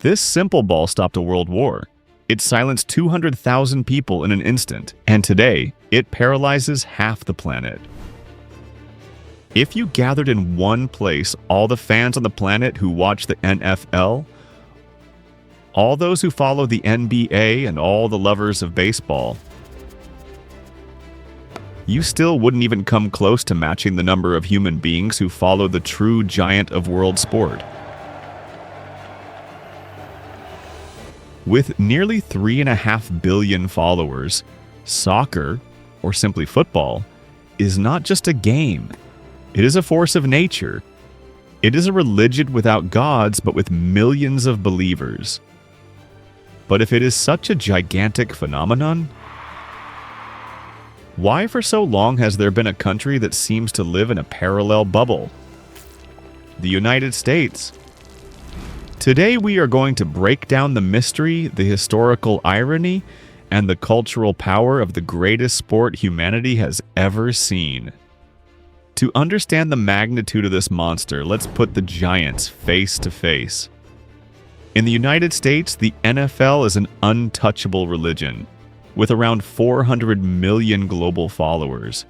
This simple ball stopped a world war. It silenced 200,000 people in an instant, and today, it paralyzes half the planet. If you gathered in one place all the fans on the planet who watch the NFL, all those who follow the NBA, and all the lovers of baseball, you still wouldn't even come close to matching the number of human beings who follow the true giant of world sport. With nearly 3.5 billion followers, soccer, or simply football, is not just a game. It is a force of nature. It is a religion without gods, but with millions of believers. But if it is such a gigantic phenomenon, why for so long has there been a country that seems to live in a parallel bubble? The United States. Today we are going to break down the mystery, the historical irony, and the cultural power of the greatest sport humanity has ever seen. To understand the magnitude of this monster, let's put the giants face to face. In the United States, the NFL is an untouchable religion, with around 400 million global followers.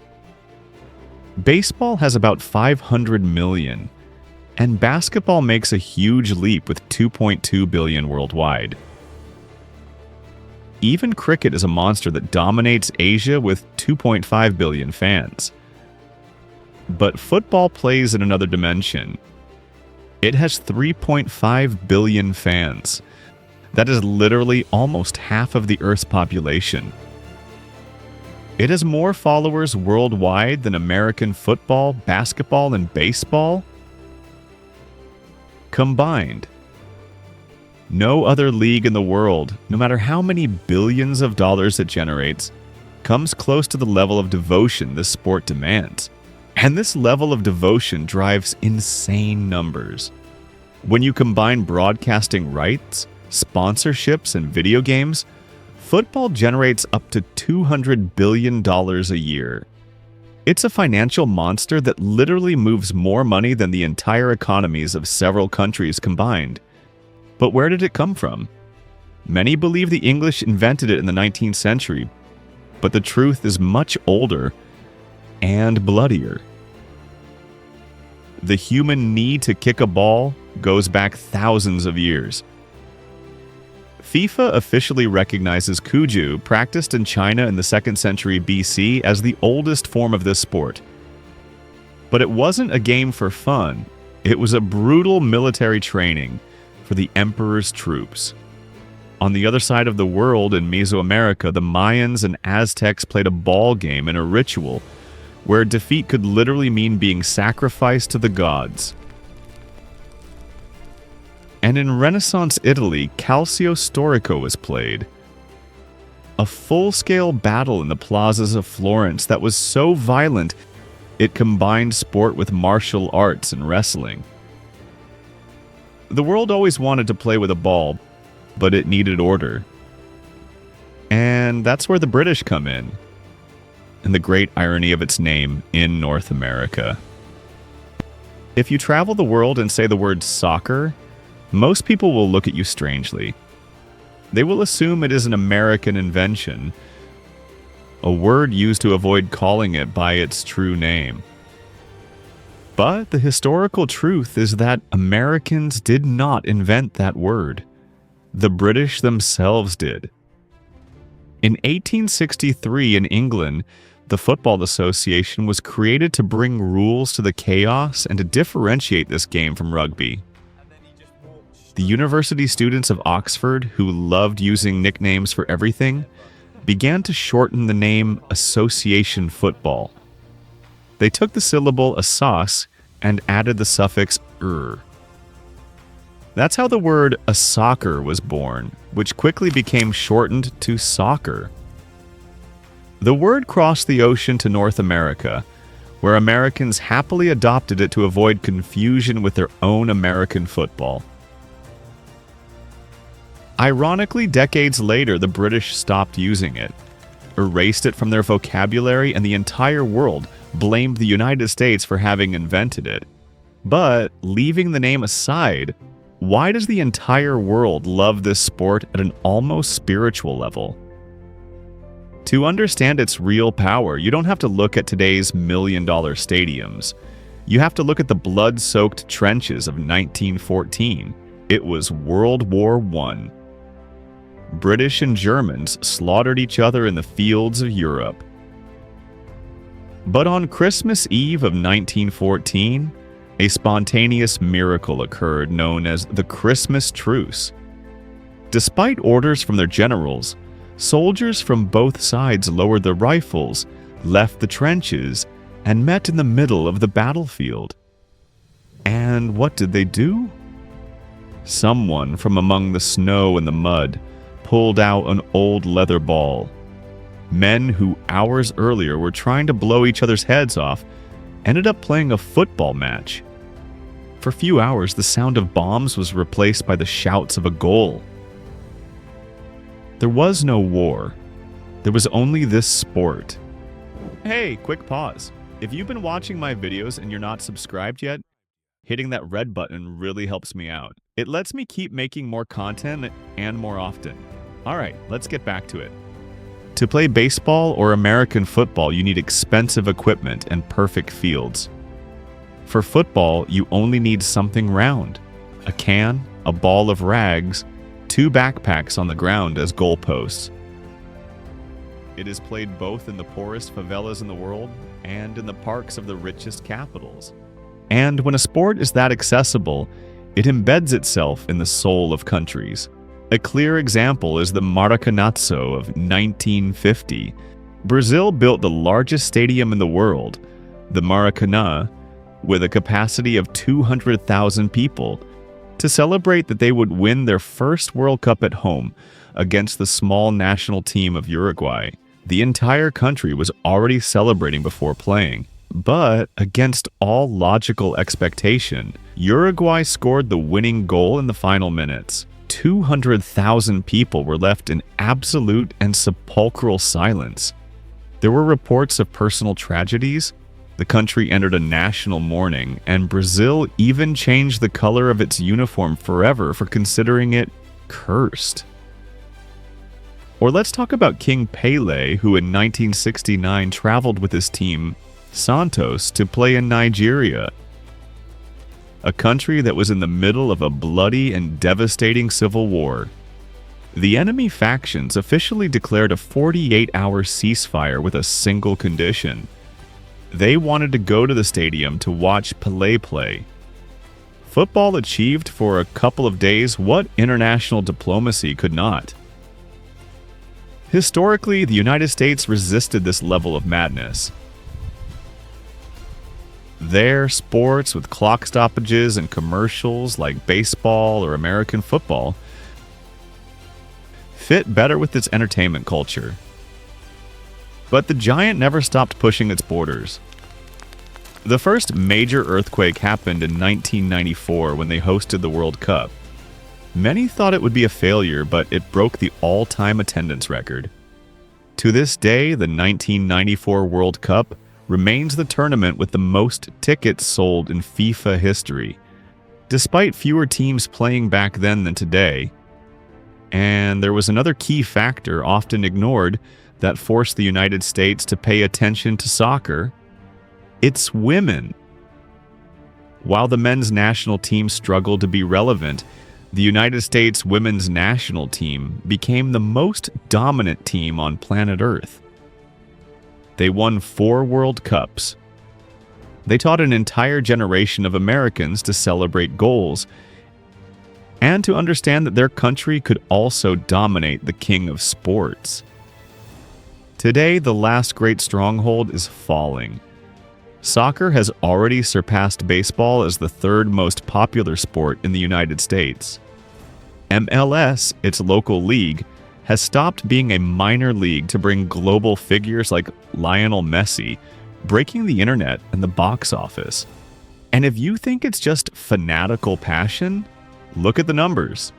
Baseball has about 500 million, and basketball makes a huge leap with 2.2 billion worldwide. Even cricket is a monster that dominates Asia with 2.5 billion fans. But football plays in another dimension. It has 3.5 billion fans. That is literally almost half of the Earth's population. It has more followers worldwide than American football, basketball, and baseball combined. No other league in the world, no matter how many billions of dollars it generates, comes close to the level of devotion this sport demands. And this level of devotion drives insane numbers. When you combine broadcasting rights, sponsorships, and video games, football generates up to $200 billion a year. It's a financial monster that literally moves more money than the entire economies of several countries combined. But where did it come from? Many believe the English invented it in the 19th century, but the truth is much older and bloodier. The human need to kick a ball goes back thousands of years. FIFA officially recognizes Cuju, practiced in China in the 2nd century BC, as the oldest form of this sport. But it wasn't a game for fun. It was a brutal military training for the emperor's troops. On the other side of the world, in Mesoamerica, the Mayans and Aztecs played a ball game and a ritual where defeat could literally mean being sacrificed to the gods. And in Renaissance Italy, Calcio Storico was played. A full-scale battle in the plazas of Florence that was so violent, it combined sport with martial arts and wrestling. The world always wanted to play with a ball, but it needed order. And that's where the British come in. And the great irony of its name, in North America. If you travel the world and say the word soccer, most people will look at you strangely. They will assume it is an American invention, a word used to avoid calling it by its true name. But the historical truth is that Americans did not invent that word. The British themselves did. In 1863 in England, the Football Association was created to bring rules to the chaos and to differentiate this game from rugby. The university students of Oxford, who loved using nicknames for everything, began to shorten the name Association Football. They took the syllable "assos" and added the suffix "er". That's how the word "a soccer" was born, which quickly became shortened to soccer. The word crossed the ocean to North America, where Americans happily adopted it to avoid confusion with their own American football. Ironically, decades later, the British stopped using it, erased it from their vocabulary, and the entire world blamed the United States for having invented it. But, leaving the name aside, Why does the entire world love this sport at an almost spiritual level? To understand its real power, you don't have to look at today's million-dollar stadiums. You have to look at the blood-soaked trenches of 1914. It was World War I. British and Germans slaughtered each other in the fields of Europe. But on Christmas Eve of 1914, a spontaneous miracle occurred known as the Christmas Truce. Despite orders from their generals, soldiers from both sides lowered their rifles, left the trenches, and met in the middle of the battlefield. And what did they do? Someone from among the snow and the mud pulled out an old leather ball. Men who hours earlier were trying to blow each other's heads off ended up playing a football match. For a few hours, the sound of bombs was replaced by the shouts of a goal. There was no war. There was only this sport. Hey, quick pause. If you've been watching my videos and you're not subscribed yet, hitting that red button really helps me out. It lets me keep making more content and more often. Alright, let's get back to it. To play baseball or American football, you need expensive equipment and perfect fields. For football, you only need something round: a can, a ball of rags, 2 backpacks on the ground as goalposts. It is played both in the poorest favelas in the world and in the parks of the richest capitals. And when a sport is that accessible, it embeds itself in the soul of countries. A clear example is the Maracanazo of 1950. Brazil built the largest stadium in the world, the Maracanã, with a capacity of 200,000 people, to celebrate that they would win their first World Cup at home against the small national team of Uruguay. The entire country was already celebrating before playing. But, against all logical expectation, Uruguay scored the winning goal in the final minutes. 200,000 people were left in absolute and sepulchral silence. There were reports of personal tragedies. The country entered a national mourning, and Brazil even changed the color of its uniform forever for considering it cursed. Or let's talk about King Pelé, who in 1969 traveled with his team Santos to play in Nigeria, a country that was in the middle of a bloody and devastating civil war. The enemy factions officially declared a 48-hour ceasefire with a single condition. They wanted to go to the stadium to watch Pelé play. Football achieved for a couple of days what international diplomacy could not. Historically, the United States resisted this level of madness. Their sports with clock stoppages and commercials like baseball or American football fit better with its entertainment culture. But the giant never stopped pushing its borders. The first major earthquake happened in 1994 when they hosted the World Cup. Many thought it would be a failure, but it broke the all-time attendance record. To this day, the 1994 World Cup remains the tournament with the most tickets sold in FIFA history, despite fewer teams playing back then than today. And there was another key factor often ignored that forced the United States to pay attention to soccer. It's women. While the men's national team struggled to be relevant, the United States women's national team became the most dominant team on planet Earth. They won 4 World Cups. They taught an entire generation of Americans to celebrate goals and to understand that their country could also dominate the king of sports. Today, the last great stronghold is falling. Soccer has already surpassed baseball as the 3rd most popular sport in the United States. MLS, its local league, has stopped being a minor league to bring global figures like Lionel Messi, breaking the internet and the box office. And if you think it's just fanatical passion, look at the numbers.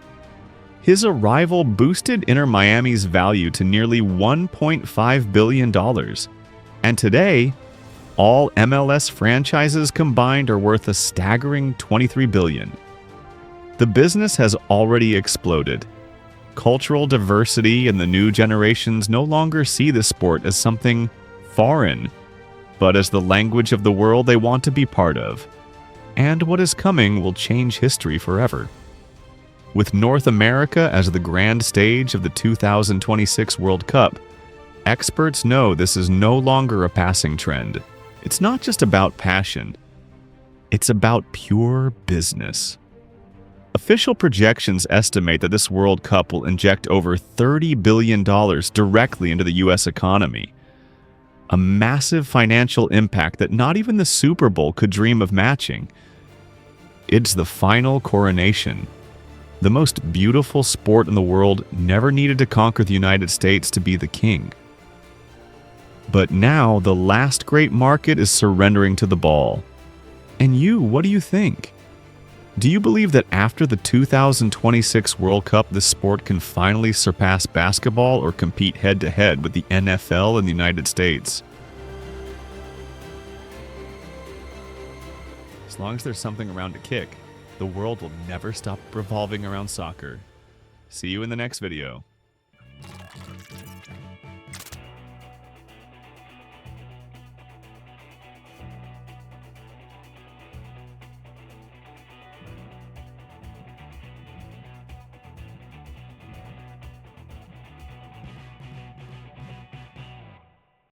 His arrival boosted Inter Miami's value to nearly $1.5 billion. And today, all MLS franchises combined are worth a staggering $23 billion. The business has already exploded. Cultural diversity and the new generations no longer see the sport as something foreign, but as the language of the world they want to be part of. And what is coming will change history forever. With North America as the grand stage of the 2026 World Cup, experts know this is no longer a passing trend. It's not just about passion. It's about pure business. Official projections estimate that this World Cup will inject over $30 billion directly into the U.S. economy. A massive financial impact that not even the Super Bowl could dream of matching. It's the final coronation. The most beautiful sport in the world never needed to conquer the United States to be the king. But now the last great market is surrendering to the ball. And you, what do you think? Do you believe that after the 2026 World Cup, this sport can finally surpass basketball or compete head-to-head with the NFL in the United States? As long as there's something around to kick, the world will never stop revolving around soccer. See you in the next video.